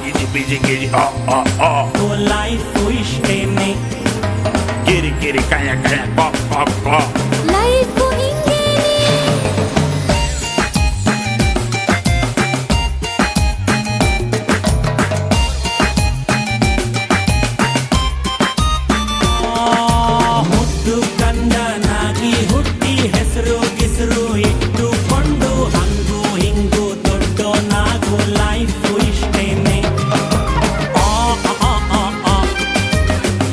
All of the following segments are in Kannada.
Giddy, busy, giddy, oh. To life ಇಷ್ಟೇ ಮೇ Giddy, giddy, kaya, oh. Life ಹಿಂಗೇನೆ ಮುದ್ದು ಕಂದನಾಗಿ ಹುಟ್ಟಿ ಹೆಸರು ಗಿಸರು ಇಟ್ಟುಕೊಂಡು ಹಂಗು ಹಿಂಗು ದೊಡ್ಡೋನಾಗು ಲೈಫ್ ಇಷ್ಟೇನೆ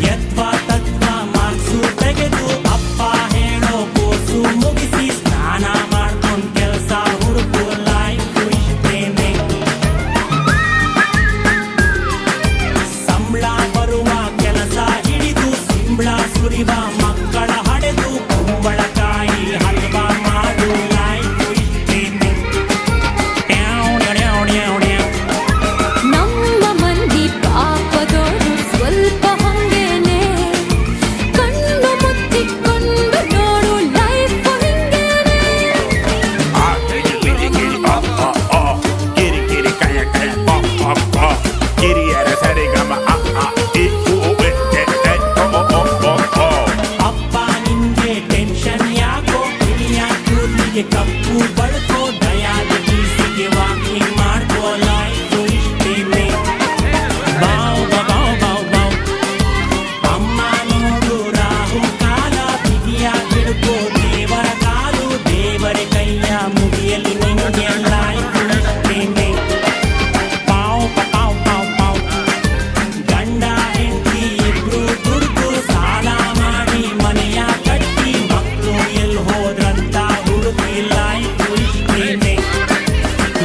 ಯತ್ವ ತತ್ವ ಮಾರ್ಕ್ಸು ತೆಗೆದು ಅಪ್ಪ ಹೇಳೋ ಕೋಸು ಮುಗಿಸಿ ಸ್ನಾನ ಮಾಡ್ಕೊಂಡ್ ಕೆಲ್ಸ ಹುಡುಕು ಲೈಫ್ ಇಷ್ಟೇನೆ ಸಂಬಳ ಬರುವ ಕೆಲಸ ಹಿಡಿದು ಸಿಂಬಳ ಸುರಿವ ಮಕ್ಕಳ ಹಡೆದು ಕುಂಬಳಕಾಯಿ ಹಲ್ವ ಮಾಡು ಲೈಫ್ ಇಷ್ಟೇನೆ ನಮ್ಮ ಮಂದಿ ಪಾಪದೋರು ಸ್ವಲ್ಪ ಹಂಗೇನೆ ಕಣ್ಣು ಮುಚ್ಚಿಕೊಂಡು ನೋಡು life ಹಿಂಗೇನೆ Oh. Giddy, giddy, kaya, oh. Giddy, era, sarigama, oh. ಅಪ್ಪ ನಿಂಗೆ ಟೆನ್ಷನ್ ಯಾಕೋ ಹಿರಿಯ ಕೂದಲಿಗೆ ಕಪ್ಪು ಬಳ್ಕೋ ದಯಾದ ಬೀಸಿಗೆ ವಾಕಿಂಗ್ ಮಾಡ್ಕೋ ಲೈಫ್ ಇಷ್ಟೇನೆ ಬಾವ್ ಬಾವ್ ಬಾವ್ ಬಾವ್ ಅಮ್ಮ ನೋಡು ರಾಹು ಕಾಲ ಬಿಗಿಯ ಹಿಡ್ಕೋ ದೇವರ ಕಾಲು ದೇವರ ಕೈಯ ಮುಗಿಯಲಿ ನಿಂಗೆ ಲೈಫ್ ಇಷ್ಟೇನೆ ಪಾವ್ ಪಾವ್ ಪಾವ್ ಪಾವ್ ಗಂಡ ಹೆಂಡತಿ ಇಬ್ರು ದುಡ್ದು ಸಾಲ ಮಾಡಿ ಮನೆಯ ಕಟ್ಟಿ ಮಕ್ಕಳು ಎಲ್ಲಿ ಹೋದ್ರಂತ ಹುಡುಕಿ ಲೈಫ್ ಇಷ್ಟೇನೆ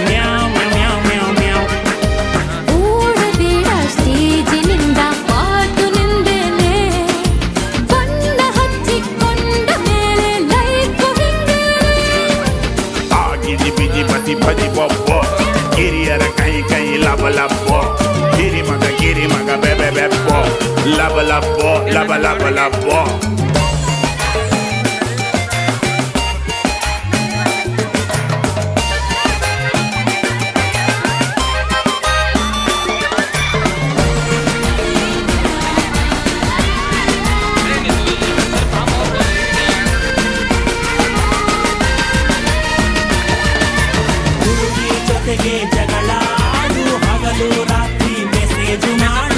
ಮ್ಯಾವ್ ಮ್ಯಾವ್ ಮ್ಯಾವ್ ಮ್ಯಾವ್ ಓಡಬೇಡ ಸ್ಟೇಜಿನಿಂದ ಮಾತು ನಿಂದೇನೆ ಬಣ್ಣ ಹಚ್ಚಿಕೊಂಡ ಮೇಲೆ life ಹಿಂಗೇನೆ Giddy, busy, bati, bati, bo. Giddy, era, kaya, lava, Giddy, maga, bebe, bo. Lava, bo. ಹುಡುಗಿ ಜೊತೆಗೆ ಜಗಳ ಆಡು ಹಗಲು ರಾತ್ರಿ ಮೆಸೇಜು ಮಾಡು